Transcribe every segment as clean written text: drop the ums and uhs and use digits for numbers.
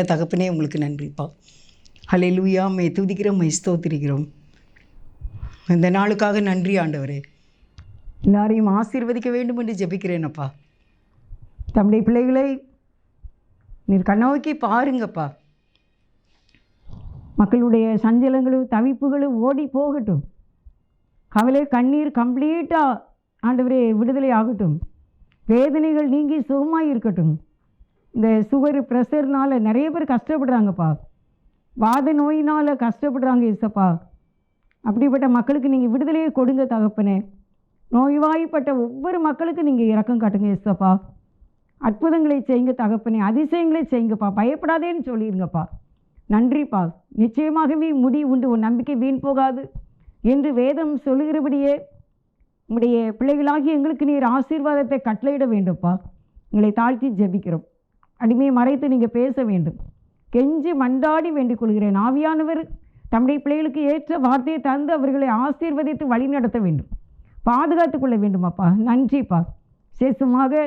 நல்ல தகப்பனே, உங்களுக்கு நன்றிப்பா. ஹல்லேலூயா. மை துதிக்கிறோம், மை ஸ்தோத்திரிக்கிறோம். இந்த நாளுக்காக நன்றி ஆண்டவரே. எல்லாரையும் ஆசீர்வதிக்க வேண்டும் என்று ஜெபிக்கிறேனப்பா. தம்முடைய பிள்ளைகளை நீர் கண்ணோக்கி பாருங்கப்பா. மக்களுடைய சஞ்சலங்களும் தவிப்புகளும் ஓடி போகட்டும். கவலை கண்ணீர் கம்ப்ளீட்டாக ஆண்டவரே விடுதலை ஆகட்டும். வேதனைகள் நீங்கி சுகமாக இருக்கட்டும். இந்த சுகர் ப்ரெஷர்னால் நிறைய பேர் கஷ்டப்படுறாங்கப்பா. வாத நோயினால் கஷ்டப்படுறாங்க இயேசப்பா. அப்படிப்பட்ட மக்களுக்கு நீங்கள் விடுதலையை கொடுங்க தகப்பனே. நோய்வாய்ப்பட்ட ஒவ்வொரு மக்களுக்கு நீங்கள் இரக்கம் காட்டுங்க இயேசப்பா. அற்புதங்களை செய்யுங்க தகப்பனே, அதிசயங்களை செய்யுங்கப்பா. பயப்படாதேன்னு சொல்லிடுங்கப்பா. நன்றிப்பா. நிச்சயமாகவே முடி உண்டு, உன் நம்பிக்கை வீண் போகாது என்று வேதம் சொல்லுகிறபடியே உங்களுடைய பிள்ளைகளாகி எங்களுக்கு நீர் ஆசீர்வாதத்தை கட்டளையிட வேண்டும்ப்பா. உங்களை தாழ்த்தி ஜெபிக்கிறோம். அடிமையை மறைத்து நீங்கள் பேச வேண்டும். கெஞ்சி மண்டாடி வேண்டிக் கொள்கிறேன். ஆவியானவர் தம்முடைய பிள்ளைகளுக்கு ஏற்ற வார்த்தையை தந்து அவர்களை ஆசீர்வதித்து வழி நடத்த வேண்டும், பாதுகாத்து கொள்ள வேண்டுமாப்பா. நன்றிப்பா. சேசுமாக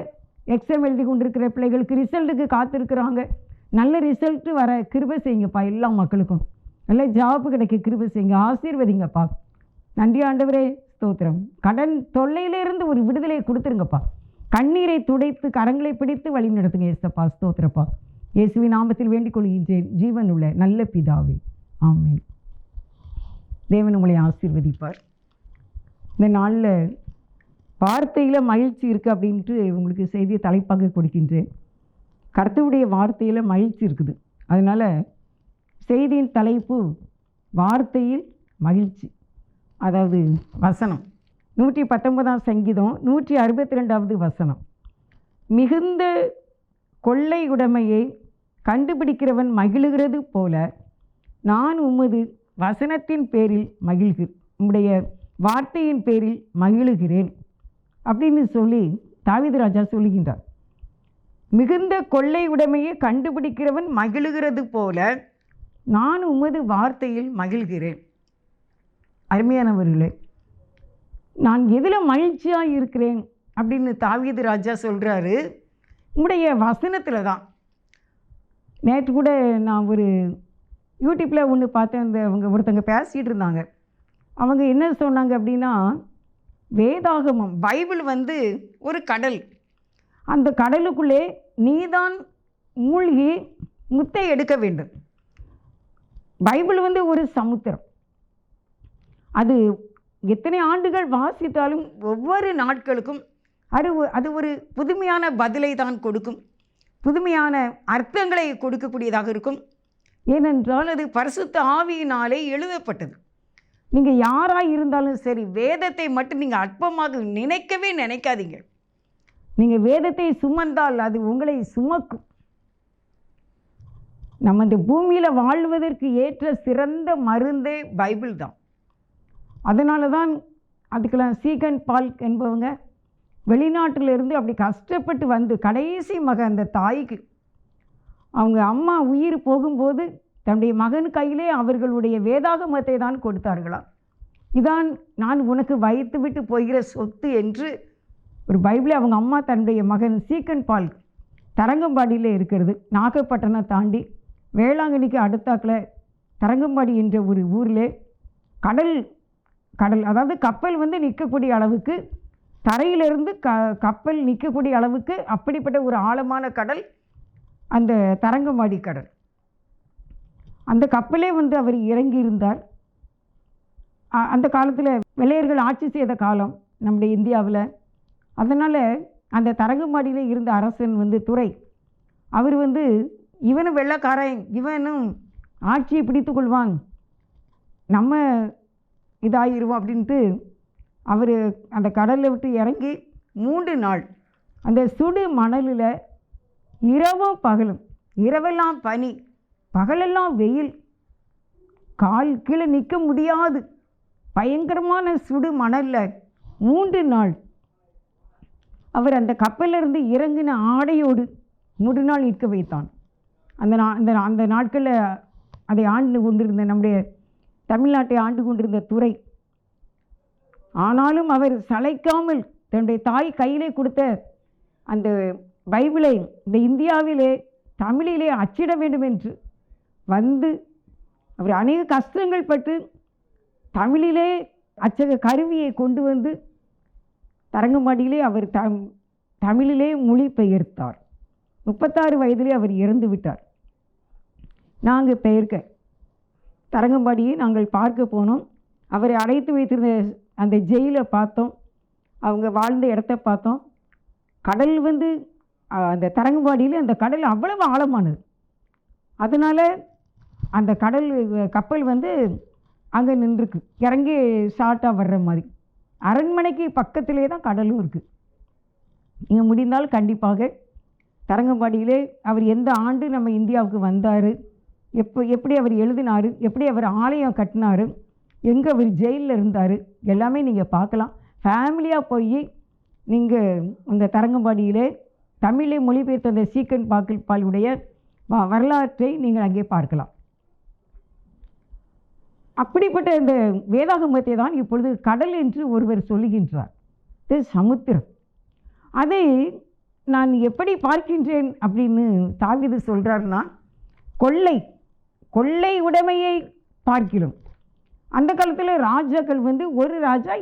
எக்ஸாம் எழுதி கொண்டிருக்கிற பிள்ளைகளுக்கு ரிசல்ட்டுக்கு காத்திருக்கிறாங்க. நல்ல ரிசல்ட்டு வர கிருபை செய்யுங்கப்பா. எல்லா மக்களுக்கும் நல்ல ஜாப்பு கிடைக்க கிருபை செய்யுங்க. ஆசீர்வதிங்கப்பா. நன்றி ஆண்டவரே, ஸ்தோத்திரம். கடன் தொல்லையிலிருந்து ஒரு விடுதலையை கொடுத்துருங்கப்பா. கண்ணீரை துடைத்து கரங்களை பிடித்து வழி நடத்துங்க ஏசப்பா. ஸ்தோத்திரப்பா. இயேசுவின் நாமத்தில் வேண்டிக் கொள்கின்றேன், ஜீவன் உள்ள நல்ல பிதாவே, ஆமென். தேவன் உங்களை ஆசீர்வதிப்பார். இந்த நாளில் வார்த்தையில் மகிழ்ச்சி இருக்குது அப்படின்ட்டு உங்களுக்கு செய்தியை தலைப்பாக கொடுக்கின்றேன். கர்த்தருடைய வார்த்தையில் மகிழ்ச்சி இருக்குது. அதனால் செய்தியின் தலைப்பு வார்த்தையில் மகிழ்ச்சி. அதாவது வசனம் 119 சங்கீதம் 162 வசனம். மிகுந்த கொள்ளை உடைமையை கண்டுபிடிக்கிறவன் மகிழுகிறது போல நான் உமது வசனத்தின் பேரில் உம்முடைய வார்த்தையின் பேரில் மகிழுகிறேன் அப்படின்னு சொல்லி தாவீது ராஜா சொல்லுகின்றார். மிகுந்த கொள்ளை உடைமையை கண்டுபிடிக்கிறவன் மகிழுகிறது போல நான் உமது வார்த்தையில் மகிழ்கிறேன். அருமையானவர்களே, நான் எதில் மகிழ்ச்சியாக இருக்கிறேன் அப்படின்னு தாவீது ராஜா சொல்கிறாரு, உங்களுடைய வசனத்தில் தான். நேற்று கூட நான் ஒரு யூடியூப்பில் ஒன்று பார்த்தேன். அவங்க ஒருத்தங்க பேசிகிட்டு இருந்தாங்க. அவங்க என்ன சொன்னாங்க அப்படின்னா, வேதாகமம் பைபிள் ஒரு கடல். அந்த கடலுக்குள்ளே நீதான் மூழ்கி முத்தை எடுக்க வேண்டும். பைபிள் ஒரு சமுத்திரம். அது எத்தனை ஆண்டுகள் வாசித்தாலும் ஒவ்வொரு நாட்களுக்கும் அது ஒரு புதுமையான பதிலை தான் கொடுக்கும், புதுமையான அர்த்தங்களை கொடுக்கக்கூடியதாக இருக்கும். ஏனென்றால் அது பரிசுத்த ஆவியினாலே எழுதப்பட்டது. நீங்கள் யாராக இருந்தாலும் சரி, வேதத்தை மட்டும் நீங்கள் அற்பமாக நினைக்கவே நினைக்காதீங்க. நீங்கள் வேதத்தை சுமந்தால் அது உங்களை சுமக்கும். நம்ம இந்த பூமியில் வாழ்வதற்கு ஏற்ற சிறந்த மருந்தே பைபிள் தான். அதனால தான் அதுக்கெல்லாம் சீகன் பால் என்பவங்க வெளிநாட்டிலிருந்து அப்படி கஷ்டப்பட்டு கடைசி மகன் அந்த தாய்க்கு அவங்க அம்மா உயிர் போகும்போது தன்னுடைய மகன் கையிலே அவர்களுடைய வேதாகமத்தை தான் கொடுத்தார்களாம். இதான் நான் உனக்கு வைத்து விட்டு போகிற சொத்து என்று ஒரு பைபிளை அவங்க அம்மா தன்னுடைய மகன் சீக்கன் பால் தரங்கம்பாடியில் இருக்கிறது. நாகப்பட்டினம் தாண்டி வேளாங்கண்ணிக்கு அடுத்தாக்கில் தரங்கம்பாடி என்ற ஒரு ஊரில் கடல் அதாவது கப்பல் நிற்கக்கூடிய அளவுக்கு, தரையிலிருந்து கப்பல் நிற்கக்கூடிய அளவுக்கு அப்படிப்பட்ட ஒரு ஆழமான கடல் அந்த தரங்கம்பாடி கடல். அந்த கப்பலே அவர் இறங்கியிருந்தார். அந்த காலத்தில் வெள்ளையர்கள் ஆட்சி செய்த காலம் நம்முடைய இந்தியாவில். அதனால் அந்த தரங்கம்பாடியில் இருந்த அரசன் துரை, அவர் இவனும் வெள்ளைக்காரன், இவனும் ஆட்சியை பிடித்து கொள்வான், நம்ம இதாகிடுவோம் அப்படின்ட்டு அவர் அந்த கடலில் விட்டு இறங்கி 3 நாள் அந்த சுடு மணலில் இரவும் பகலும், இரவெல்லாம் பனி, பகலெல்லாம் வெயில், கால் கீழே நிற்க முடியாது பயங்கரமான சுடு மணலில் 3 நாள் அவர் அந்த கப்பலிருந்து இறங்கின ஆடையோடு 3 நாள் நிற்க வைத்தான். அந்த நாட்களில் அதை ஆண்டு கொண்டிருந்த நம்முடைய தமிழ்நாட்டை ஆண்டு கொண்டிருந்த துரை. ஆனாலும் அவர் சளைக்காமல் தன்னுடைய தாய் கையிலே கொடுத்த அந்த பைபிளை இந்த இந்தியாவிலே தமிழிலே அச்சிட வேண்டும் என்று வந்து அவர் அநேக கஷ்டங்கள் பட்டு தமிழிலே அச்சக கருவியை கொண்டு வந்து தரங்கம்பாடியிலே அவர் தமிழிலே மொழிபெயர்த்தார். 36 வயதிலே அவர் இறந்து விட்டார். நாங்கள் பெயர்க்க தரங்கம்பாடியை நாங்கள் பார்க்க போனோம். அவரை அடைத்து வைத்திருந்த அந்த ஜெயிலை பார்த்தோம். அவங்க வாழ்ந்த இடத்த பார்த்தோம். கடல் வந்து அந்த தரங்கம்பாடியில் அந்த கடல் அவ்வளவு ஆழமானது. அதனால் அந்த கப்பல் வந்து அங்கே நின்றுருக்கு, இறங்கி ஷார்ட்டாக வர்ற மாதிரி. அரண்மனைக்கு பக்கத்திலே தான் கடலும் இருக்குது. இங்கே முடிந்தால் கண்டிப்பாக தரங்கம்பாடியிலே அவர் எந்த ஆண்டு நம்ம இந்தியாவுக்கு வந்தார், எப்படி அவர் எழுதினார், எப்படி அவர் ஆலயம் கட்டினார், எங்கே அவர் ஜெயிலில் இருந்தார், எல்லாமே நீங்கள் பார்க்கலாம். ஃபேமிலியாக போய் நீங்கள் இந்த தரங்கம்பாடியிலே தமிழை மொழிபெயர்த்த அந்த சீக்கன் பாலுடைய வரலாற்றை நீங்கள் அங்கே பார்க்கலாம். அப்படிப்பட்ட இந்த வேதாகமத்தை தான் இப்பொழுது கடல் என்று ஒருவர் சொல்லுகின்றார். இது சமுத்திரம். அதை நான் எப்படி பார்க்கின்றேன் அப்படின்னு தாவீது சொல்கிறாருன்னா, கொள்ளை உடைமையை பார்க்கிறோம். அந்த காலத்தில் ராஜாக்கள் வந்து ஒரு ராஜா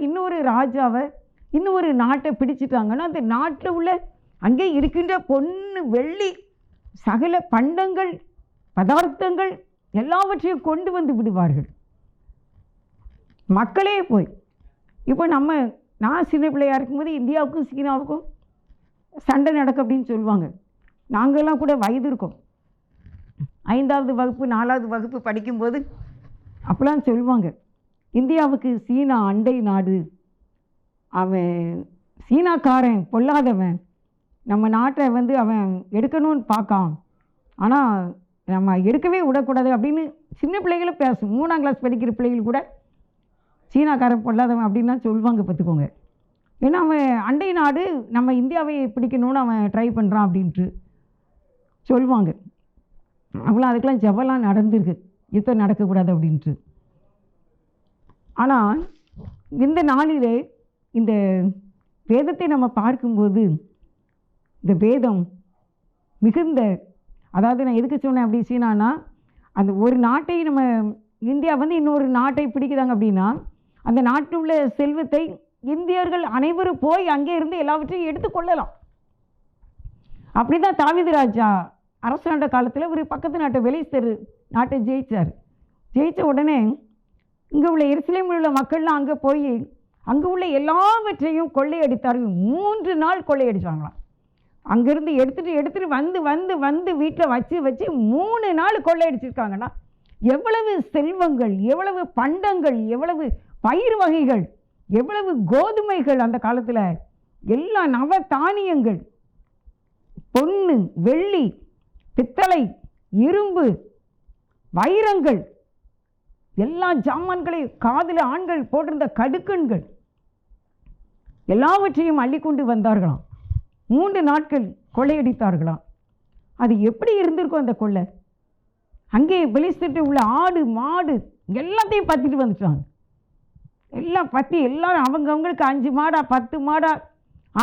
இன்னொரு நாட்டை பிடிச்சிட்டாங்கன்னா அந்த நாட்டில் உள்ள அங்கே இருக்கின்ற பொண்ணு வெள்ளி சகல பண்டங்கள் பதார்த்தங்கள் எல்லாவற்றையும் கொண்டு வந்து விடுவார்கள். மக்களே போய் இப்போ நான் சின்ன பிள்ளையாக இருக்கும்போது இந்தியாவுக்கும் சீனாவுக்கும் சண்டை நடக்கும் அப்படின்னு சொல்லுவாங்க. நாங்கள்லாம் கூட வயது இருக்கோம், 5வது வகுப்பு 4வது வகுப்பு படிக்கும்போது அப்போலாம் சொல்லுவாங்க, இந்தியாவுக்கு சீனா அண்டை நாடு, அவன் சீனாக்காரன் பொல்லாதவன், நம்ம நாட்டை வந்து அவன் எடுக்கணும்னு பார்க்கான், ஆனால் நம்ம எடுக்கவே விடக்கூடாது அப்படின்னு சின்ன பிள்ளைகளும் பேசும். 3ஆம் கிளாஸ் படிக்கிற பிள்ளைகள் கூட சீனாக்காரன் பொல்லாதவன் அப்படின்னா சொல்லுவாங்க, பார்த்துக்கோங்க. ஏன்னா அவன் அண்டை நாடு, நம்ம இந்தியாவை பிடிக்கணும்னு அவன் ட்ரை பண்ணுறான் அப்படின்ட்டு சொல்லுவாங்க. அவ்வளோ அதுக்கெல்லாம் ஜபலாம் நடந்திருக்கு, யுத்தம் நடக்கக்கூடாது அப்படின்ட்டு. ஆனால் இந்த நாளிலே இந்த வேதத்தை நம்ம பார்க்கும்போது இந்த வேதம் மிகுந்த, அதாவது நான் எதுக்கு சொன்னேன் அப்படி சீனானா, அந்த ஒரு நாட்டை நம்ம இந்தியா வந்து இன்னொரு நாட்டை பிடிக்கிறாங்க அப்படின்னா அந்த நாட்டில் உள்ள செல்வத்தை இந்தியர்கள் அனைவரும் போய் அங்கே இருந்து எல்லாவற்றையும் எடுத்துக்கொள்ளலாம். அப்படி தான் தாவீது ராஜா அரசாண்ட காலத்தில் ஒரு பக்கத்து நாட்டை பெலிஸ்தர் நாட்டை ஜெயித்த உடனே இங்கே உள்ள எருசலேமில் உள்ள மக்கள்லாம் அங்கே போய் அங்கே உள்ள எல்லாவற்றையும் கொள்ளையடித்தார்கள். 3 நாள் கொள்ளையடிச்சாங்களாம். அங்கேருந்து எடுத்துகிட்டு வந்து வீட்டில் வச்சு 3 நாள் கொள்ளையடிச்சிருக்காங்கன்னா எவ்வளவு செல்வங்கள், எவ்வளவு பண்டங்கள், எவ்வளவு பயிர் வகைகள், எவ்வளவு கோதுமைகள், அந்த காலத்தில் எல்லா நவ தானியங்கள், பொண்ணு வெள்ளி பித்தளை இரும்பு வைரங்கள், எல்லா ஜாமான்களையும், காதில் ஆண்கள் போட்டிருந்த கடுக்கண்கள் எல்லாவற்றையும் அள்ளிக்கொண்டு வந்தார்களாம். 3 நாட்கள் கொள்ளையடித்தார்களாம். அது எப்படி இருந்திருக்கும் அந்த கொள்ளை? அங்கே பெலிஸ்தர்ட்ட உள்ள ஆடு மாடு எல்லாத்தையும் பற்றிட்டு வந்துட்டாங்க. எல்லாம் பற்றி எல்லாரும் அவங்களுக்கு 5 மாடா 10 மாடா,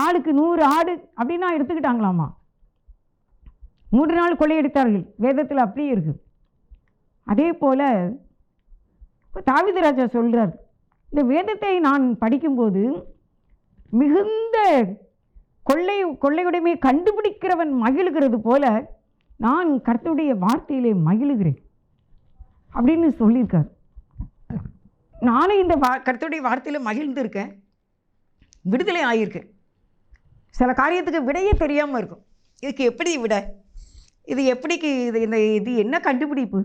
ஆளுக்கு 100 ஆடு அப்படின்னா எடுத்துக்கிட்டாங்களாமா. 3 நாள் கொள்ளையடித்தார்கள். வேதத்தில் அப்படியே இருக்குது. அதே போல் இப்போ தாவீது ராஜா சொல்கிறார், இந்த வேதத்தை நான் படிக்கும்போது மிகுந்த கொள்ளையுடைமையை கண்டுபிடிக்கிறவன் மகிழ்கிறது போல நான் கர்த்தருடைய வார்த்தையிலே மகிழுகிறேன் அப்படின்னு சொல்லியிருக்கார். நானும் இந்த கர்த்தருடைய வார்த்தையில் மகிழ்ந்திருக்கேன், விடுதலை ஆகியிருக்கேன். சில காரியத்துக்கு விடையே தெரியாமல் இருக்கும். இதுக்கு எப்படி விட, இது எப்படிக்கு இது என்ன கண்டுபிடிப்பு,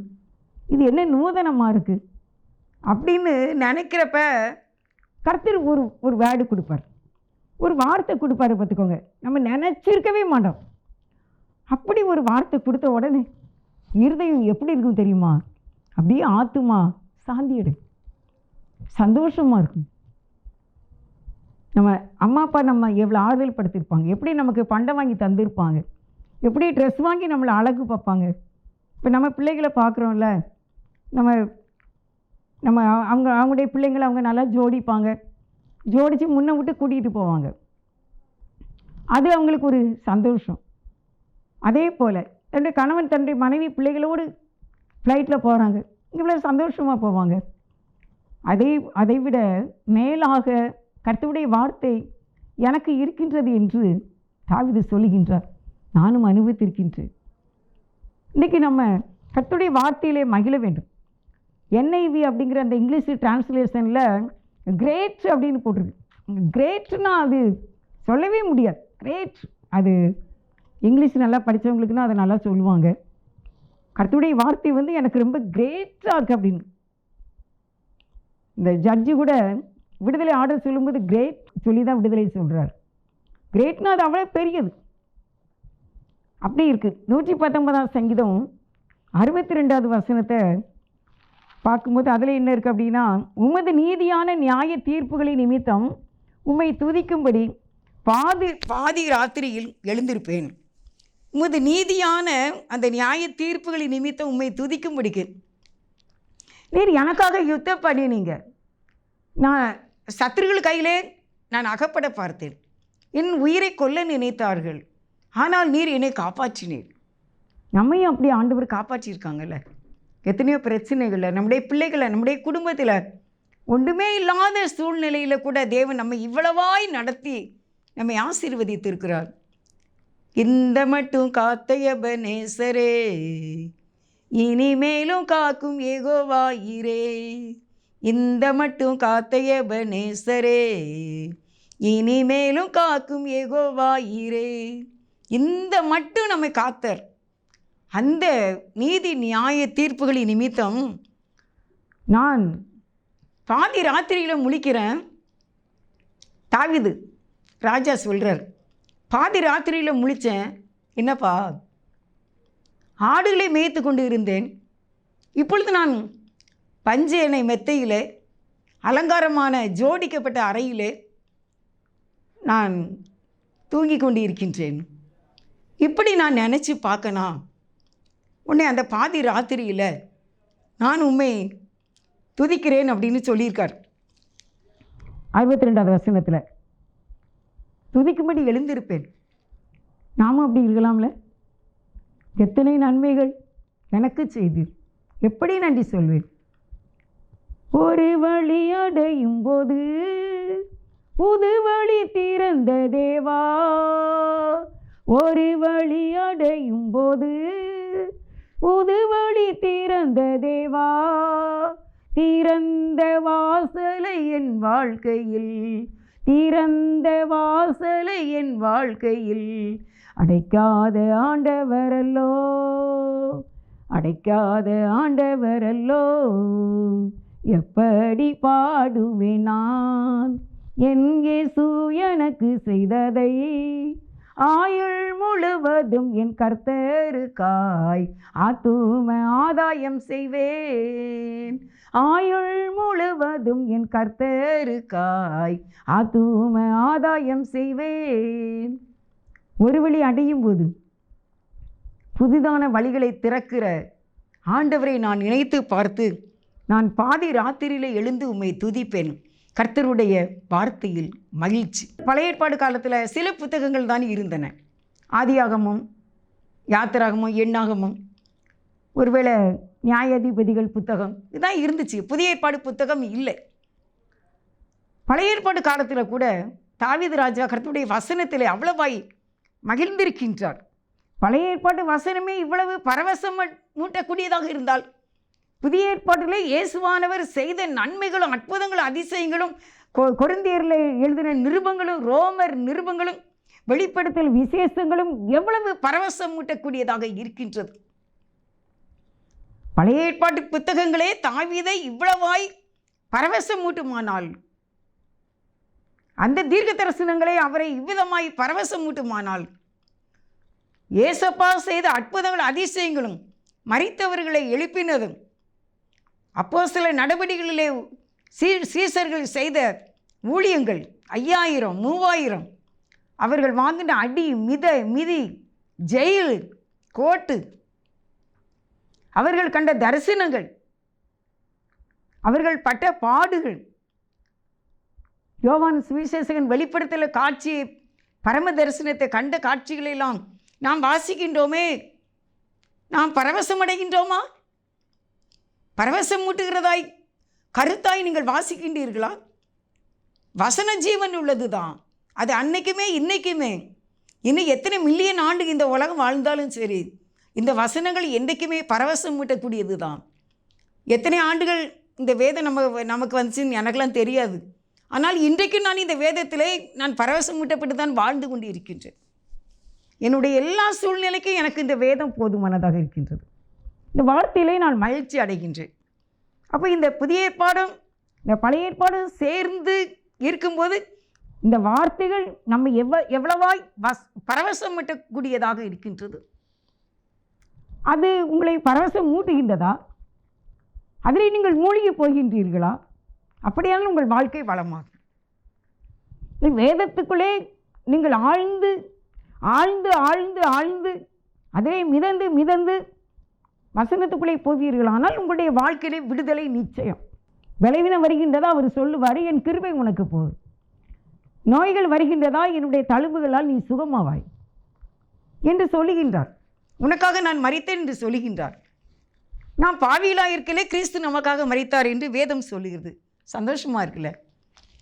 இது என்ன நூதனமாக இருக்குது அப்படின்னு நினைக்கிறப்ப கர்த்தர் ஒரு வேர்டு கொடுப்பார், ஒரு வார்த்தை கொடுப்பாரு. பார்த்துக்கோங்க, நம்ம நினச்சிருக்கவே மாட்டோம். அப்படி ஒரு வார்த்தை கொடுத்த உடனே இருதயம் எப்படி இருக்கும் தெரியுமா? அப்படியே ஆத்துமா சாந்தியடு, சந்தோஷமாக இருக்கும். நம்ம அம்மா அப்பா நம்ம எவ்வளோ ஆறுதல் படுத்திருப்பாங்க, எப்படி நமக்கு பண்டம் வாங்கி தந்திருப்பாங்க, எப்படி ட்ரெஸ் வாங்கி நம்மளை அழகு பார்ப்பாங்க. இப்போ நம்ம பிள்ளைகளை பார்க்குறோம்ல, நம்ம அவங்களுடைய பிள்ளைங்களை அவங்க நல்லா ஜோடிப்பாங்க, ஜோடித்து முன்ன விட்டு கூட்டிகிட்டு போவாங்க. அது அவங்களுக்கு ஒரு சந்தோஷம். அதே போல் தன்னுடைய கணவன் தன்னுடைய மனைவி பிள்ளைகளோடு ஃப்ளைட்டில் போகிறாங்க, இவ்வளோ சந்தோஷமாக போவாங்க. அதை விட மேலாக கர்த்தருடைய வார்த்தை எனக்கு இருக்கின்றது என்று தாவீது சொல்லுகின்றார். நானும் அனுபவித்திருக்கின்றேன். இன்றைக்கி நம்ம கர்த்தருடைய வார்த்தையிலே மகிழ வேண்டும். NIV அப்படிங்கிற அந்த இங்கிலீஷ் டிரான்ஸ்லேஷனில் கிரேட் அப்படின்னு போட்டிருக்கு. கிரேட்னா அது சொல்லவே முடியாது. கிரேட் அது இங்கிலீஷ் நல்லா படித்தவங்களுக்குன்னா அதை நல்லா சொல்லுவாங்க. கர்த்தருடைய வார்த்தை எனக்கு ரொம்ப கிரேட்டாக இருக்குது அப்படின்னு. இந்த ஜட்ஜு கூட விடுதலை ஆர்டர் சொல்லும்போது கிரேட் சொல்லி தான் விடுதலை சொல்கிறார். கிரேட்னா அது அவ்வளோ பெரியது. அப்படி இருக்குது. 119ஆம் சங்கீதம் 62வது வசனத்தை பார்க்கும்போது அதில் என்ன இருக்குது அப்படின்னா, உமது நீதியான நியாய தீர்ப்புகளின் நிமித்தம் உம்மை துதிக்கும்படி பாதி ராத்திரியில் எழுந்திருப்பேன். உமது நீதியான அந்த நியாய தீர்ப்புகளின் நிமித்தம் உம்மை துதிக்கும்படிக்கு நீர் எனக்காக யுத்தம் பண்ணினீங்க. நான் சத்துருக்கள் கையிலே நான் அகப்பட பார்த்தேன். என் உயிரை கொல்ல நினைத்தார்கள், ஆனால் நீர் என்னை காப்பாற்றினீர். நம்மையும் அப்படி ஆண்டவர் காப்பாற்றியிருக்காங்கல்ல. எத்தனையோ பிரச்சனைகளில் நம்முடைய பிள்ளைகளை நம்முடைய குடும்பத்தில் ஒன்றுமே இல்லாத சூழ்நிலையில் கூட தேவன் நம்மை இவ்வளவாய் நடத்தி நம்மை ஆசீர்வதித்திருக்கிறார். இந்த மட்டும் காத்த எபனேசரே, இனிமேலும் காக்கும் யெகோவாயிரே. இந்த மட்டும் காத்த எபனேசரே, இனிமேலும் காக்கும் யெகோவாயிரே. இந்த மட்டும் நம்மை காத்தர். அந்த நீதி நியாய தீர்ப்புகளின் நிமித்தம் நான் பாதி ராத்திரியில் முழிக்கிறேன். தாவீது ராஜா சொல்கிறார், பாதி ராத்திரியில் முழித்தேன். என்னப்பா, ஆடுகளை மேய்த்து கொண்டு இருந்தேன். இப்பொழுது நான் பஞ்சேனை மெத்தையிலே அலங்காரமான ஜோடிக்கப்பட்ட அறையிலே நான் தூங்கி கொண்டு இருக்கின்றேன். இப்படி நான் நினச்சி பார்க்கணும். உன்னை அந்த பாதி ராத்திரியில் நான் உண்மை துதிக்கிறேன் அப்படின்னு சொல்லியிருக்கார். 62வது வசனத்தில் துதிக்கும்படி எழுந்திருப்பேன். நாமும் அப்படி இருக்கலாம்ல. எத்தனை நன்மைகள் எனக்கு செய்து எப்படி நன்றி சொல்வேன். ஒரு வழி அடையும் போது புது வழி திறந்த தேவா, ஒரு வழி அடையும் போது புது வழி திறந்த தேவா, திறந்த வாசலை என் வாழ்க்கையில், திறந்த வாசலை என் வாழ்க்கையில் அடைக்காத ஆண்டவரல்லோ, அடைக்காத ஆண்டவரல்லோ. எப்படி பாடுவேன் நான் என் இயேசு எனக்கு செய்ததை, ஆயுள் முழுவதும் என் கர்த்தருக்காய் ஆத்தும ஆதாயம் செய்வேன். ஆயுள் முழுவதும் என் கர்த்தருக்காய் ஆத்தும ஆதாயம் செய்வேன். ஒரு வழி அடையும் போது புதிதான வழிகளை திறக்கிற ஆண்டவரை நான் நினைத்து பார்த்து நான் பாதி ராத்திரியிலே எழுந்து உம்மை துதிப்பேன். கர்த்தருடைய வார்த்தையில் மகிழ்ச்சி. பழைய ஏற்பாடு காலத்தில் சில புத்தகங்கள் தான் இருந்தன. ஆதியாகமும் யாத்திராகமும் எண்ணாகமும் ஒருவேளை நியாயாதிபதிகள் புத்தகம் இதுதான் இருந்துச்சு. புதிய ஏற்பாடு புத்தகம் இல்லை. பழைய ஏற்பாடு காலத்தில் கூட தாவீது ராஜா கர்த்தருடைய வசனத்தில் அவ்வளவாய் மகிழ்ந்திருக்கின்றார். பழைய ஏற்பாட்டு வசனமே இவ்வளவு பரவசம் மூட்டக்கூடியதாக இருந்தால், புதிய ஏற்பாட்டிலே இயேசுவானவர் செய்த நன்மைகளும் அற்புதங்களும் அதிசயங்களும், கொரிந்தியரில் எழுதின நிருபங்களும் ரோமர் நிருபங்களும் வெளிப்படுத்தல் விசேஷங்களும் எவ்வளவு பரவசம் மூட்டக்கூடியதாக இருக்கின்றது. பழைய ஏற்பாட்டு புத்தகங்களே தாவீதை இவ்வளவாய் பரவசம் மூட்டுமானால், அந்த தீர்க்க தரிசனங்களே அவரை இவ்விதமாய் பரவசம் மூட்டுமானால், ஏசப்பா செய்த அற்புதங்கள் அதிசயங்களும் மரித்தவர்களை எழுப்பினதும், அப்போஸ்தல நடவடிக்கைகளிலே சீசர்கள் செய்த ஊழியங்கள் 5000 3000, அவர்கள் வாங்கின அடி மிதி ஜெயில் கோட்டு, அவர்கள் கண்ட தரிசனங்கள், அவர்கள் பட்ட பாடுகள், யோவான் சுவிசேஷகன் வெளிப்படுத்தல காட்சியை பரம தரிசனத்தை கண்ட காட்சிகளெல்லாம் நாம் வாசிக்கின்றோமே. நாம் பரவசம் அடைகின்றோமா? பரவசம் மூட்டுகிறதாய் கருத்தாய் நீங்கள் வாசிக்கின்றீர்களா? வசன ஜீவன் உள்ளது தான். அது அன்னைக்குமே இன்னைக்குமே, இன்னும் எத்தனை மில்லியன் ஆண்டு இந்த உலகம் வாழ்ந்தாலும் சரி, இந்த வசனங்கள் என்றைக்குமே பரவசம் மூட்டக்கூடியது தான். எத்தனை ஆண்டுகள் இந்த வேதம் நமக்கு வந்துச்சுன்னு எனக்கெல்லாம் தெரியாது. ஆனால் இன்றைக்கும் நான் இந்த வேதத்திலே நான் பரவசம் மூட்டப்பட்டு தான் வாழ்ந்து கொண்டு இருக்கின்றேன். என்னுடைய எல்லா சூழ்நிலைக்கும் எனக்கு இந்த வேதம் போதுமானதாக இருக்கின்றது. இந்த வார்த்தையிலே நான் மகிழ்ச்சி அடைகின்றேன். அப்போ இந்த புதிய ஏற்பாடும் இந்த பழைய ஏற்பாடும் சேர்ந்து இருக்கும்போது இந்த வார்த்தைகள் நம்ம எவ்வளவாய் பரவசம் மூட்டக்கூடியதாக இருக்கின்றது. அது உங்களை பரவசம் மூட்டுகின்றதா? அதில் நீங்கள் மூழ்கி போகின்றீர்களா? அப்படியானால் உங்கள் வாழ்க்கை வளமாகும். வேதத்துக்குள்ளே நீங்கள் ஆழ்ந்து ஆழ்ந்து ஆழ்ந்து ஆழ்ந்து அதிலே மிதந்து மிதந்து வசனத்துக்குள்ளே போவீர்களானால் உங்களுடைய வாழ்க்கையிலே விடுதலை நிச்சயம். விளைவினம் வருகின்றதா? அவர் சொல்லுவார், என் கிருபை உனக்கு போதும். நோய்கள் வருகின்றதா? என்னுடைய தழும்புகளால் நீ சுகமாவாய் என்று சொல்லுகின்றார். உனக்காக நான் மரித்தேன் என்று சொல்லுகின்றார். நான் பாவியிலாக இருக்கலே, கிறிஸ்து நமக்காக மரித்தார் என்று வேதம் சொல்லுகிறது. சந்தோஷமாக இருக்குல்ல?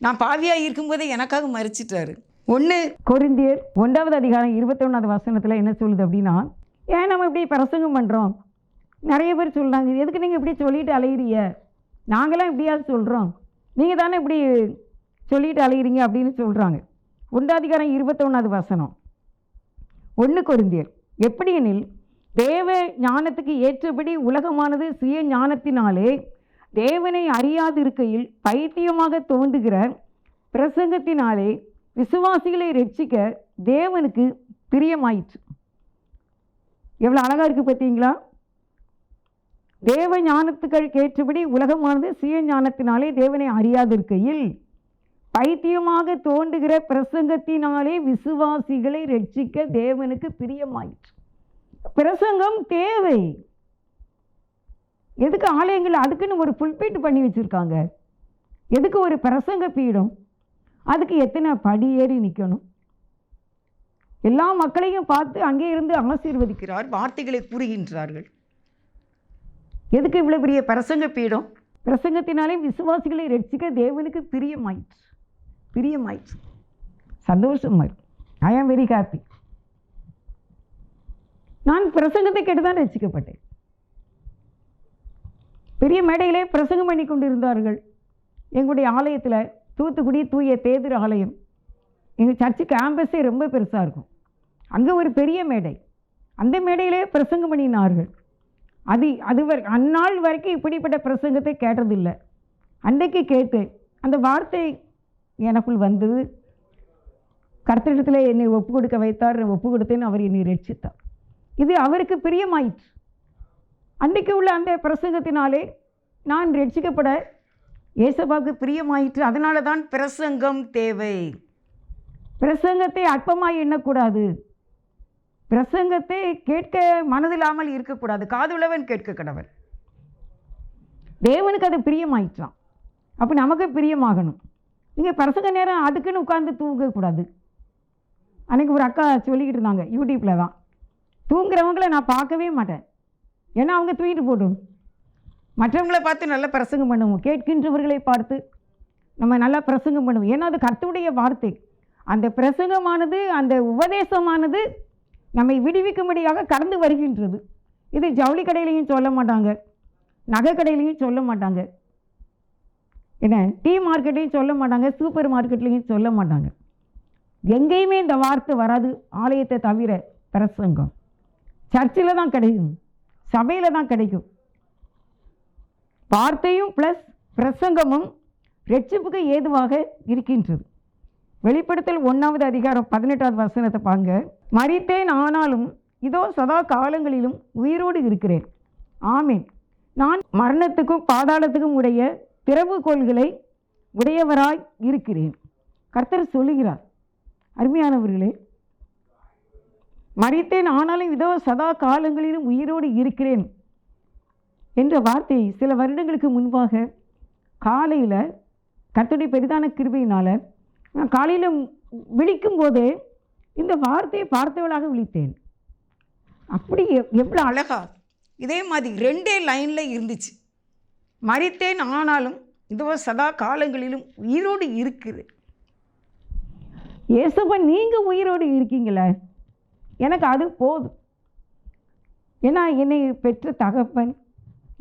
நான் பாவியாக இருக்கும்போதே எனக்காக மரிச்சிட்டாரு. 1 கொரிந்தியர் 1 அதிகாரம் 21 வசனத்தில் என்ன சொல்லுது அப்படின்னா, ஏன் நம்ம இப்படி பிரசங்கம் பண்ணுறோம்? நிறைய பேர் சொல்கிறாங்க, எதுக்கு நீங்கள் இப்படி சொல்லிட்டு அலையிறீங்க? நாங்களாம் இப்படியாவது சொல்கிறோம், நீங்கள் தானே இப்படி சொல்லிட்டு அலையிறீங்க அப்படின்னு சொல்கிறாங்க. 1 அதிகாரம் 21 வசனம். 1 கொரிந்தியர், எப்படியெனில் தேவ ஞானத்துக்கு ஏற்றபடி உலகமானது சுய ஞானத்தினாலே தேவனை அறியாதிருக்கையில் பைத்தியமாக தோன்றுகிற பிரசங்கத்தினாலே விசுவாசிகளை ரட்சிக்க தேவனுக்கு பிரியமாயிற்று. எவ்வளோ அழகாக இருக்குது பார்த்தீங்களா? தேவ ஞானத்துக்கு ஏற்றபடி உலகமானது சுய ஞானத்தினாலே தேவனை அறியாதிருக்கையில் பைத்தியமாக தோன்றுகிற பிரசங்கத்தினாலே விசுவாசிகளை ரட்சிக்க தேவனுக்கு பிரியமாயிற்று. பிரசங்கம் தேவை. எதுக்கு ஆலயங்கள் அதுக்குன்னு ஒரு புல்பீட் பண்ணி வச்சுருக்காங்க? எதுக்கு ஒரு பிரசங்க பீடம்? அதுக்கு எத்தனை படி ஏறி நிற்கணும்? எல்லா மக்களையும் பார்த்து அங்கே இருந்து ஆசீர்வதிக்கிறார், வார்த்தைகளை கூறுகின்றார்கள். எதுக்கு இவ்வளோ பெரிய பிரசங்க பீடம்? பிரசங்கத்தினாலே விசுவாசிகளை ரட்சிக்க தேவனுக்கு பிரியமாயிற்று. பிரியமாயிற்று. சந்தோஷமாக இருக்கு. ஐ ஆம் வெரி ஹாப்பி. நான் பிரசங்கத்தை கேட்டு தான் ரட்சிக்கப்பட்டேன். பெரிய மேடையிலே பிரசங்கம் பண்ணி கொண்டிருந்தார்கள். எங்களுடைய ஆலயத்தில், தூத்துக்குடி தூய பேதுரு ஆலயம், எங்கள் சர்ச்சு கேம்பஸே ரொம்ப பெருசாக இருக்கும். அங்கே ஒரு பெரிய மேடை, அந்த மேடையிலே பிரசங்கம் பண்ணினார்கள். அந்நாள் வரைக்கும் இப்படிப்பட்ட பிரசங்கத்தை கேட்டதில்லை. அன்றைக்கு கேட்டு அந்த வார்த்தை எனக்குள் வந்தது. கர்த்தரிடத்தில் என்னை ஒப்பு கொடுக்க வைத்தார். ஒப்பு கொடுத்தேன்னு அவர் என்னை ரட்சித்தார். இது அவருக்கு பிரியமாயிற்று. அன்றைக்கு உள்ள அந்த பிரசங்கத்தினாலே நான் ரட்சிக்கப்பட இயேசுவுக்கு பிரியமாயிற்று. அதனால தான் பிரசங்கம் தேவை. பிரசங்கத்தை அற்பமாய் எண்ணக்கூடாது. பிரசங்கத்தை கேட்க மனதில்லாமல் இருக்கக்கூடாது. காதுள்ளவன் கேட்க கடவன். தேவனுக்கு அது பிரியமாயிற்றான். அப்போ நமக்கு பிரியமாகணும். நீங்கள் பிரசங்க நேரம் அதுக்குன்னு உட்காந்து தூங்கக்கூடாது. அன்றைக்கி ஒரு அக்கா சொல்லிக்கிட்டு இருந்தாங்க, யூடியூப்பில் தான், தூங்குறவங்கள நான் பார்க்கவே மாட்டேன், ஏன்னா அவங்க தூங்கிட்டு போட்டும். மற்றவங்களை பார்த்து நல்லா பிரசங்கம் பண்ணுவோம், கேட்கின்றவர்களை பார்த்து நம்ம நல்லா பிரசங்கம் பண்ணுவோம். ஏன்னா அது கர்த்தருடைய வார்த்தை. அந்த பிரசங்கமானது, அந்த உபதேசமானது நம்மை விடுவிக்கும்படியாக கடந்து வருகின்றது. இது ஜவுளி கடையிலையும் சொல்ல மாட்டாங்க, நகை கடையிலையும் சொல்ல மாட்டாங்க, என்ன டீ மார்க்கெட்லையும் சொல்ல மாட்டாங்க, சூப்பர் மார்க்கெட்லேயும் சொல்ல மாட்டாங்க. எங்கேயுமே இந்த வார்த்தை வராது. ஆலயத்தை தவிர பிரசங்கம் சர்ச்சில் தான் கிடைக்கும், சபையில் தான் கிடைக்கும். வார்த்தையும் ப்ளஸ் பிரசங்கமும் ரட்சிப்புக்கு ஏதுவாக இருக்கின்றது. வெளிப்படுத்தல் 1 அதிகாரம் 18 வசனத்தை பாருங்க. மரித்தேன், ஆனாலும் இதோ சதா காலங்களிலும் உயிரோடு இருக்கிறேன். ஆமேன். நான் மரணத்துக்கும் பாதாளத்துக்கும் உடைய திறவுகோள்களை உடையவராய் இருக்கிறேன். கர்த்தர் சொல்லுகிறார். அருமையானவர்களே, மரித்தேன், ஆனாலும் இதோ சதா காலங்களிலும் உயிரோடு இருக்கிறேன் என்ற வார்த்தை சில வருடங்களுக்கு முன்பாக காலையில் கர்த்தருடைய பெரிதான கிருபையினால் நான் காலையில் விழிக்கும் போதே இந்த வார்த்தையை பார்த்தவளாக விழித்தேன். அப்படி எவ்வளோ அழகா இதே மாதிரி 2 லைனில் இருந்துச்சு. மரித்தேன் ஆனாலும் இதோ சதா காலங்களிலும் உயிரோடு இருக்குது. ஏசப்பா நீங்கள் உயிரோடு இருக்கீங்களே, எனக்கு அது போதும். ஏன்னா என்னை பெற்ற தகப்பன்,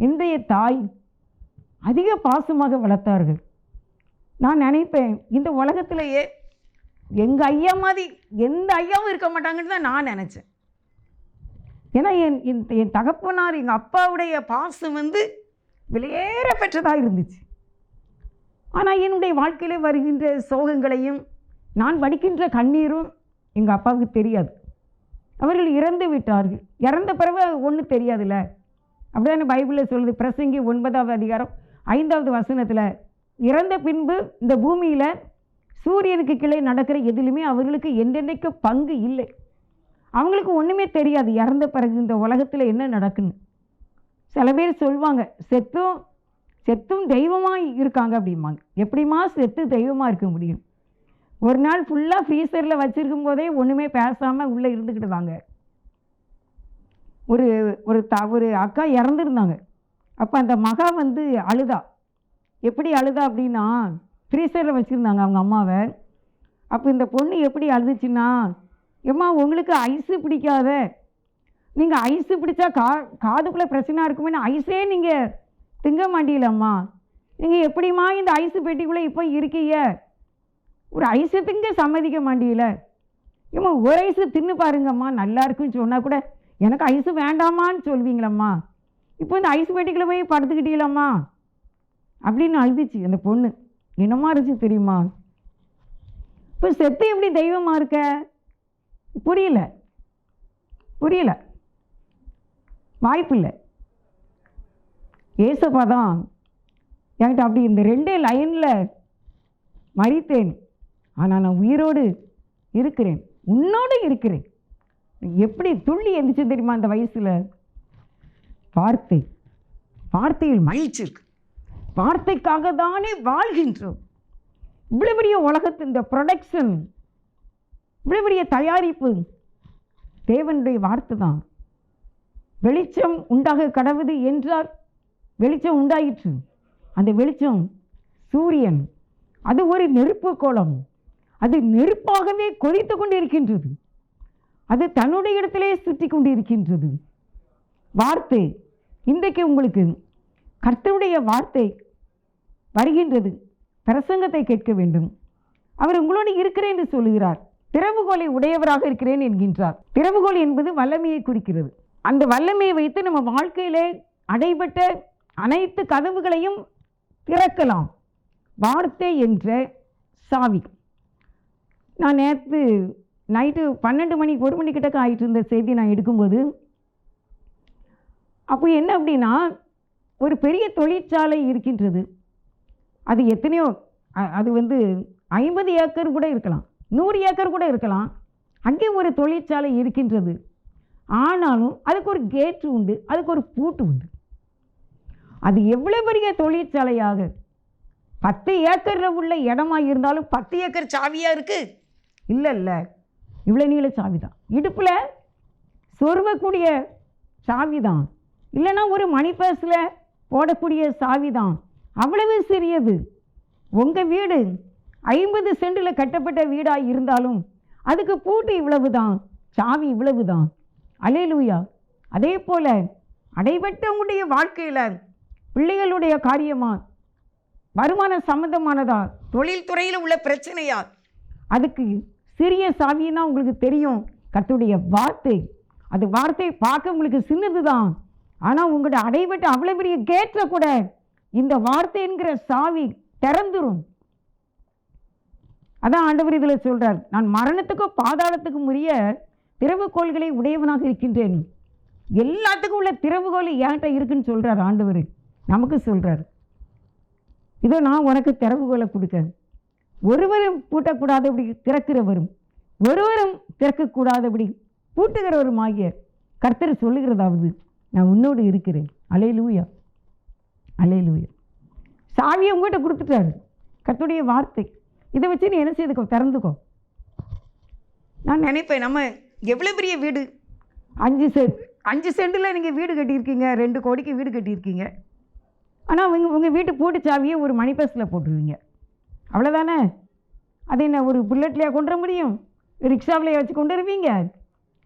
இன்றைய தாய் அதிக பாசமாக வளர்த்தார்கள். நான் நினைப்பேன், இந்த உலகத்திலேயே எங்கள் ஐயா மாதிரி எந்த ஐயாவும் இருக்க மாட்டாங்கன்னு தான் நான் நினச்சேன். ஏன்னா என் தகப்பனார், எங்கள் அப்பாவுடைய பாசம் விலையேற பெற்றதாக இருந்துச்சு. ஆனால் என்னுடைய வாழ்க்கையில் வருகின்ற சோகங்களையும் நான் வடிக்கின்ற கண்ணீரும் எங்கள் அப்பாவுக்கு தெரியாது. அவர்கள் இறந்து விட்டார்கள். இறந்த பிறகு ஒன்றும் தெரியாதுல்ல. அப்படிதானே பைபிளில் சொல்லுது. பிரசங்கி 9வது அதிகாரம் 5வது வசனத்தில், இறந்த பின்பு இந்த பூமியில் சூரியனுக்கு கீழே நடக்கிற எதிலுமே அவர்களுக்கு என்றென்றைக்கு பங்கு இல்லை. அவங்களுக்கு ஒன்றுமே தெரியாது இறந்த பிறகு இந்த உலகத்தில் என்ன நடக்குன்னு. சில பேர் சொல்லுவாங்க, செத்தும் தெய்வமாக இருக்காங்க அப்படிம்பாங்க. எப்படிமா செத்து தெய்வமாக இருக்க முடியும்? ஒரு நாள் ஃபுல்லாக ஃப்ரீசரில் வச்சுருக்கும் போதே ஒன்றுமே பேசாமல் உள்ளே இருந்துக்கிட்டு வாங்க. ஒரு அக்கா இறந்துருந்தாங்க. அப்போ அந்த மகா அழுதா. எப்படி அழுதா அப்படின்னா, ஃப்ரீசரில் வச்சுருந்தாங்க அவங்க அம்மாவை. அப்போ இந்த பொண்ணு எப்படி அழுதுச்சுன்னா, ஏம்மா உங்களுக்கு ஐஸு பிடிக்காத, நீங்கள் ஐஸு பிடிச்சா காதுக்குள்ளே பிரச்சனை இருக்குமே, ஐஸே நீங்கள் திங்க மாட்டீங்களம்மா, நீங்கள் எப்படிம்மா இந்த ஐஸு பெட்டிக்குள்ளே இப்போ இருக்கீங்க, ஒரு ஐஸு திங்க சம்மதிக்க மாட்டீங்கள, ஏம்மா ஒரு ஐஸு தின்னு பாருங்கம்மா நல்லா இருக்குன்னு சொன்னால் கூட எனக்கு ஐஸு வேண்டாமான்னு சொல்வீங்களம்மா, இப்போ இந்த ஐஸ் பெட்டிக்குள்ளே போய் படுத்துக்கிட்டீங்களம்மா அப்படின்னு அழுதுச்சு அந்த பொண்ணு. என்னமா இருந்துச்சு தெரியுமா? இப்போ செத்து எப்படி தெய்வமாக இருக்க? புரியல, வாய்ப்பு இல்லை. ஏசப்பா தான் என்கிட்ட அப்படி இந்த 2 லைனில், மரித்தேன் ஆனால் நான் உயிரோடு இருக்கிறேன், உன்னோடு இருக்கிறேன். எப்படி துள்ளி எந்திரிச்சு தெரியுமா அந்த வயசில்? வார்த்தையில் மகிழ்ச்சி இருக்கு. வார்த்தைக்காக தானே வாழ்கின்றோம். இவ்வளோ பெரிய உலகத்து இந்த ப்ரொடக்ஷன், இவ்வளோ பெரிய தயாரிப்பு தேவனுடைய வார்த்தை தான். வெளிச்சம் உண்டாக கடவுது என்றார், வெளிச்சம் உண்டாயிற்று. அந்த வெளிச்சம் சூரியன், அது ஒரு நெருப்பு கோலம், அது நெருப்பாகவே கொதித்து கொண்டு இருக்கின்றது, அது தன்னுடைய இடத்திலே சுற்றி கொண்டு இருக்கின்றது. வார்த்தை இன்றைக்கு உங்களுக்கு கர்த்தருடைய வார்த்தை வருகின்றது. பிரசங்கத்தை கேட்க வேண்டும். அவர் உங்களோடு இருக்கிறேன் என்று சொல்லுகிறார். திறவுகோலை உடையவராக இருக்கிறேன் என்கின்றார். திறவுகோல் என்பது வல்லமையை குறிக்கிறது. அந்த வல்லமையை வைத்து நம்ம வாழ்க்கையிலே அடைபட்ட அனைத்து கதவுகளையும் திறக்கலாம். வார்த்தை என்ற சாவி. நான் நேற்று நைட்டு 12 மணி 1 மணி கிட்டக்க ஆகிட்டு இருந்த செய்தி நான் எடுக்கும்போது, அப்போ என்ன அப்படின்னா, ஒரு பெரிய தொழிற்சாலை இருக்கின்றது. அது எத்தனையோ, அது 50 ஏக்கர் கூட இருக்கலாம், 100 ஏக்கர் கூட இருக்கலாம். அங்கே ஒரு தொழிற்சாலை இருக்கின்றது. ஆனாலும் அதுக்கு ஒரு கேட்டு உண்டு, அதுக்கு ஒரு பூட்டு உண்டு. அது எவ்வளோ பெரிய தொழிற்சாலையாக 10 ஏக்கரில் உள்ள இடமாக இருந்தாலும் 10 ஏக்கர் சாவியாக இருக்குது? இல்லை, இவ்வளோ நீள சாவி தான், இடுப்பில் சொருவக்கூடிய சாவி தான், இல்லைன்னா ஒரு மணி பர்ஸில் போடக்கூடிய சாவி தான். அவ்வளவு சிறியது. உங்கள் வீடு 50 சென்டில் கட்டப்பட்ட வீடாக இருந்தாலும் அதுக்கு பூட்டு இவ்வளவு தான், சாவி இவ்வளவு தான். அல்லேலூயா. அதே போல் அடைபட்டவங்களுடைய வாழ்க்கையில் பிள்ளைகளுடைய காரியமா, வருமான சம்பந்தமானதா, தொழில்துறையில் உள்ள பிரச்சனையா, அதுக்கு சிறிய சாவின்னா உங்களுக்கு தெரியும், கர்த்தருடைய வார்த்தை. அது வார்த்தை பார்க்க உங்களுக்கு சின்னது தான், ஆனால் உங்களுடைய அடைபட்ட அவ்வளோ பெரிய கேட்டை கூட இந்த வார்த்தை என்கிற சாவி திறந்துரும். அதான் ஆண்டவர் இதில் சொல்கிறார், நான் மரணத்துக்கும் பாதாளத்துக்கும் உரிய திறவுகோள்களை உடையவனாக இருக்கின்றேன். எல்லாத்துக்கும் உள்ள திறவுகோல் என்கிட்ட இருக்குன்னு சொல்கிறார் ஆண்டவர். நமக்கு சொல்கிறார், இதோ நான் உனக்கு திறவுகோலை கொடுக்க, ஒருவரும் பூட்டக்கூடாதபடி திறக்கிறவரும் ஒருவரும் திறக்கக்கூடாதபடி பூட்டுகிறவரும் ஆகிய கர்த்தர் சொல்லுகிறதாவது, நான் உன்னோடு இருக்கிறேன். அல்லேலூயா, அல்லேலூயா. சாவியை உங்கள்கிட்ட கொடுத்துட்டாரு, கர்த்தருடைய வார்த்தை. இதை வச்சு நீ என்ன செய்துக்கோ, திறந்துக்கோ. நான் நினைப்பேன், நம்ம எவ்வளோ பெரிய வீடு, 5 சென்டில் நீங்கள் வீடு கட்டியிருக்கீங்க, 2 கோடிக்கு வீடு கட்டியிருக்கீங்க. ஆனால் உங்கள் வீட்டு பூட்டு சாவியை ஒரு மணி பர்ஸில் போட்டுருவீங்க. அவ்வளோதானே? அது என்ன ஒரு புல்லட்லையா கொண்டு வர முடியும்? ரிக்ஷாவிலையா வச்சு கொண்டு வருவீங்க?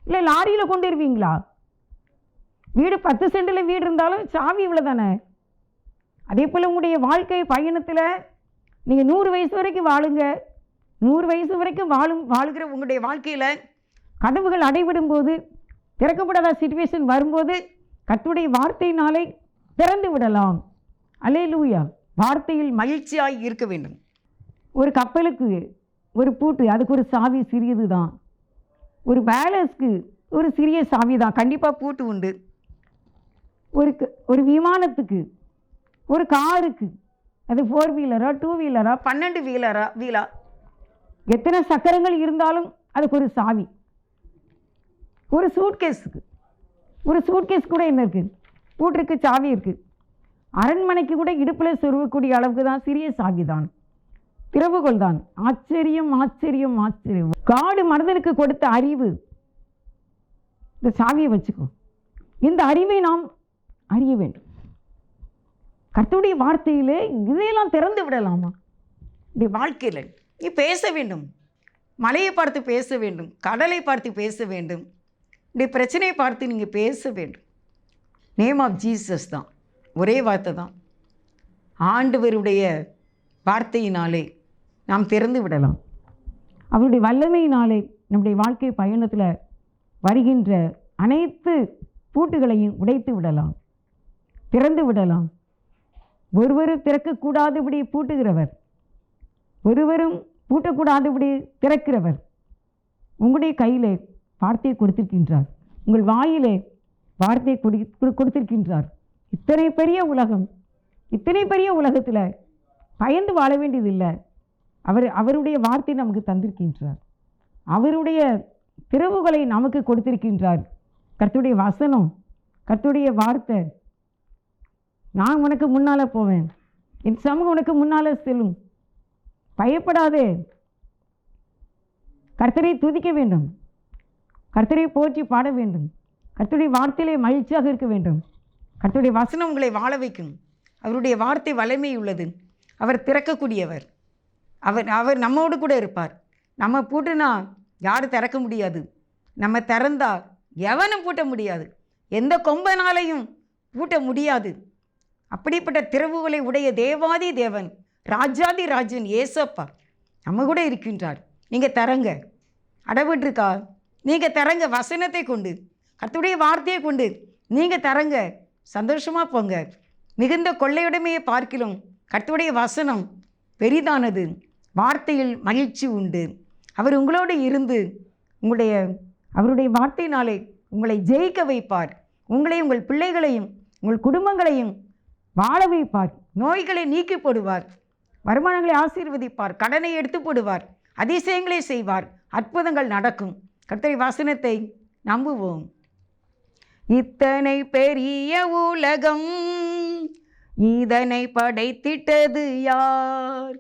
இல்லை லாரியில் கொண்டு வருவீங்களா? வீடு 10 சென்டில் வீடு இருந்தாலும் சாவி இவ்வளோ தானே. அதே போல் உங்களுடைய வாழ்க்கை பயணத்தில் நீங்கள் 100 வயசு வரைக்கும் வாழுங்க. 100 வயசு வரைக்கும் வாழுகிற உங்களுடைய வாழ்க்கையில் கதவுகள் அடைபடும் போது, திறக்கப்படாத சிச்சுவேஷன் வரும்போது கர்த்தருடைய வார்த்தையினாலே திறந்து விடலாம். அல்லேலூயா. வார்த்தையில் மகிழ்ச்சியாய் இருக்க வேண்டும். ஒரு கப்பலுக்கு ஒரு பூட்டு, அதுக்கு ஒரு சாவி சிறியது தான். ஒரு பேலன்ஸ்க்கு ஒரு சிறிய சாவி தான், கண்டிப்பாக பூட்டு உண்டு. ஒரு விமானத்துக்கு, ஒரு காருக்கு, அது 4 வீலரா 2 வீலரா 12 வீலா எத்தனை சக்கரங்கள் இருந்தாலும் அதுக்கு ஒரு சாவி. ஒரு சூட்கேஸ் கூட என்ன இருக்குது? பூட்டிருக்கு, சாவி இருக்குது. அரண்மனைக்கு கூட இடுப்பில் சொருகக்கூடிய அளவுக்கு தான் சிறிய சாவி தான், திறவுகோல் தான். ஆச்சரியம் ஆச்சரியம் ஆச்சரியம். காடு மனிதனுக்கு கொடுத்த அறிவு. இந்த சாவியை வச்சுக்கோ. இந்த அறிவை நாம் அறிய வேண்டும். கர்த்தருடைய வார்த்தையிலே இதையெல்லாம் திறந்து விடலாமா? இந்த வாழ்க்கையில் நீ பேச வேண்டும். மலையை பார்த்து பேச வேண்டும், கடலை பார்த்து பேச வேண்டும், இந்த பிரச்சனையை பார்த்து நீங்கள் பேச வேண்டும். நேம் ஆஃப் ஜீசஸ் தான், ஒரே வார்த்தை தான். ஆண்டவருடைய வார்த்தையினாலே நாம் திறந்து விடலாம். அவருடைய வல்லமையினாலே நம்முடைய வாழ்க்கை பயணத்தில் வருகின்ற அனைத்து பூட்டுகளையும் உடைத்து விடலாம், திறந்து விடலாம். ஒருவரும் திறக்கக்கூடாதபடி பூட்டுகிறவர், ஒருவரும் பூட்டக்கூடாதபடி திறக்கிறவர். உங்களுடைய கையிலே வார்த்தையை கொடுத்திருக்கின்றார், உங்கள் வாயிலே வார்த்தையை கொடுத்திருக்கின்றார். இத்தனை பெரிய உலகம், இத்தனை பெரிய உலகத்தில் பயந்து வாழ வேண்டியதில்லை. அவருடைய வார்த்தை நமக்கு தந்திருக்கின்றார். அவருடைய திறவுகளை நமக்கு கொடுத்திருக்கின்றார். கர்த்தருடைய வசனம், கர்த்தருடைய வார்த்தை. நான் உனக்கு முன்னால் போவேன், என் சமூகம் உனக்கு முன்னால் செல்லும், பயப்படாதே. கர்த்தரை துதிக்க வேண்டும், கர்த்தரை போற்றி பாட வேண்டும், கர்த்தருடைய வார்த்தையிலே மகிழ்ச்சியாக இருக்க வேண்டும். கர்த்தருடைய வசனம் உங்களை வாழ வைக்கும். அவருடைய வார்த்தை வலிமை உள்ளது. அவர் திறக்கக்கூடியவர். அவர் நம்மோடு கூட இருப்பார். நம்ம பூட்டுனா யாரும் திறக்க முடியாது. நம்ம திறந்தா எவனும் பூட்ட முடியாது, எந்த கொம்பனாலையும் பூட்ட முடியாது. அப்படிப்பட்ட திறவுகளை உடைய தேவாதி தேவன், ராஜாதி ராஜன் ஏசப்பா நம்ம கூட இருக்கின்றார். நீங்கள் தரங்க, அடவிட்டுருக்கா? நீங்கள் தரங்க, வசனத்தை கொண்டு, கர்த்தருடைய வார்த்தையை கொண்டு நீங்கள் தரங்க, சந்தோஷமாக போங்க. மிகுந்த கொள்ளையுடைமையை பார்க்கிலும் கர்த்தருடைய வசனம் பெரிதானது. வார்த்தையில் மகிழ்ச்சி உண்டு. அவர் உங்களோடு இருந்து அவருடைய வார்த்தையினாலே உங்களை ஜெயிக்க வைப்பார். உங்களையும் உங்கள் பிள்ளைகளையும் உங்கள் குடும்பங்களையும் வாழ வைப்பார். நோய்களை நீக்கி போடுவார், வருமானங்களை ஆசீர்வதிப்பார், கடனை எடுத்து போடுவார், அதிசயங்களை செய்வார், அற்புதங்கள் நடக்கும். கர்த்தருடைய வசனத்தை நம்புவோம். இத்தனை பெரிய உலகம் இதனை படைத்திட்டது யார்?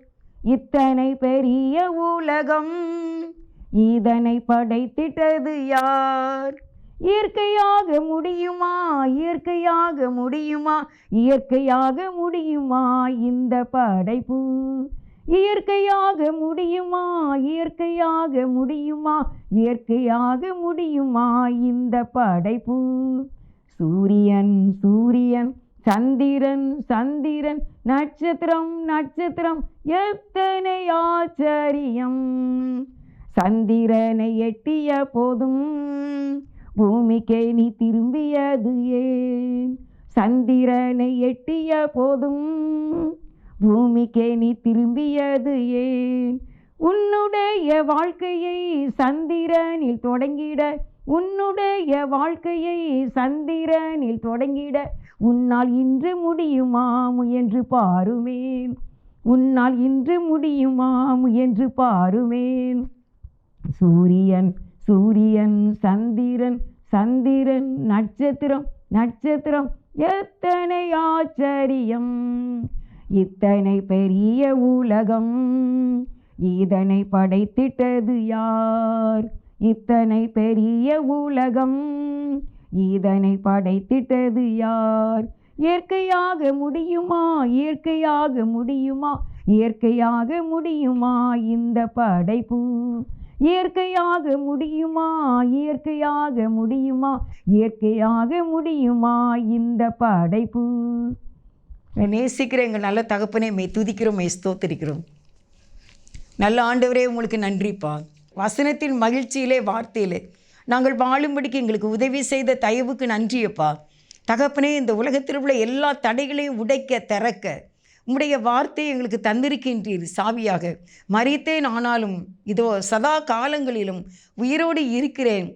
இத்தனை பெரிய உலகம் இதனை படைத்திட்டது யார்? இயற்கையாக முடியுமா? இயற்கையாக முடியுமா? இயற்கையாக முடியுமா இந்த படைப்பு? இயற்கையாக முடியுமா? இயற்கையாக முடியுமா? இயற்கையாக முடியுமா இந்த படைப்பு? சூரியன் சூரியன், சந்திரன் சந்திரன், நட்சத்திரம் நட்சத்திரம், எத்தனை ஆச்சரியம்! சந்திரனை எட்டிய போதும் பூமிக்கே நீ திரும்பியது ஏன்? சந்திரனை எட்டிய போதும் பூமிக்கே நீ திரும்பியது ஏன்? உன்னுடைய வாழ்க்கையை சந்திரனில் தொடங்கிட, உன்னுடைய வாழ்க்கையை சந்திரனில் தொடங்கிட உன்னால் இன்று முடியுமா? முயன்று பாருமேன். உன்னால் இன்று முடியுமா? முயன்று பாருமேன். சூரியன் சூரியன், சந்திரன் சந்திரன், நட்சத்திரம் நட்சத்திரம், எத்தனை ஆச்சரியம்! இத்தனை பெரிய உலகம் இதனை படைத்திட்டது யார்? இத்தனை பெரிய உலகம் இதனை படைத்திட்டது யார்? இயற்கையாக முடியுமா? இயற்கையாக முடியுமா? இயற்கையாக முடியுமா இந்த படைப்பு? இயற்கையாக முடியுமா? இயற்கையாக முடியுமா? இயற்கையாக முடியுமா இந்த படைப்பு? நேசிக்கிற எங்கள் நல்ல தகப்பனே, மெய் துதிக்கிறோம், மெய் ஸ்தோத்திரிக்கிறோம். நல்ல ஆண்டவரே, உங்களுக்கு நன்றிப்பா. வசனத்தின் மகிழ்ச்சியிலே, வார்த்தையிலே நாங்கள் வாழும்படிக்கு எங்களுக்கு உதவி செய்த தயவுக்கு நன்றியப்பா. தகப்பனே, இந்த உலகத்தில் உள்ள எல்லா தடைகளையும் உடைக்க திறக்க உம்முடைய வார்த்தையை எங்களுக்கு தந்திருக்கின்றீர் சாவியாக. மரித்தேன், ஆனாலும் இதோ சதா காலங்களிலும் உயிரோடு இருக்கிறேன்,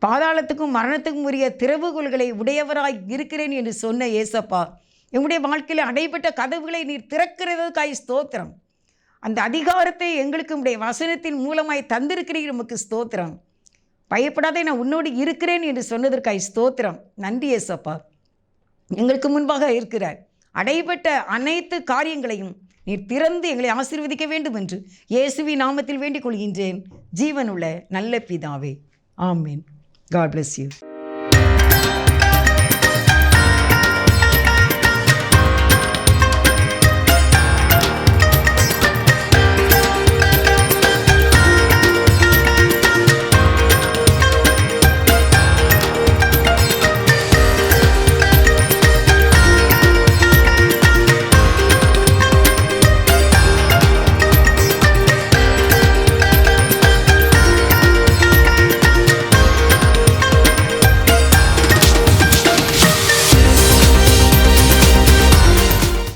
பாதாளத்துக்கும் மரணத்துக்கும் உரிய திறவுகோல்களை உடையவராய் இருக்கிறேன் என்று சொன்ன ஏசப்பா, எங்களுடைய வாழ்க்கையில் அடைபட்ட கதவுகளை நீர் திறக்கிறதுக்காய் ஸ்தோத்திரம். அந்த அதிகாரத்தை எங்களுக்கு உம்முடைய வசனத்தின் மூலமாய் தந்திருக்கிறீர், உமக்கு ஸ்தோத்திரம். பயப்படாதே, நான் உன்னோடு இருக்கிறேன் என்று சொன்னதற்காய் ஸ்தோத்திரம். நன்றி ஏசப்பா. எங்களுக்கு முன்பாக இருக்கிற அடைபட்ட அனைத்து காரியங்களையும் நீர் திறந்து எங்களை ஆசீர்வதிக்க வேண்டும் என்று இயேசுவின் நாமத்தில் வேண்டிக் கொள்கின்றேன், ஜீவனுள்ள நல்ல பிதாவே. ஆமீன். God bless you.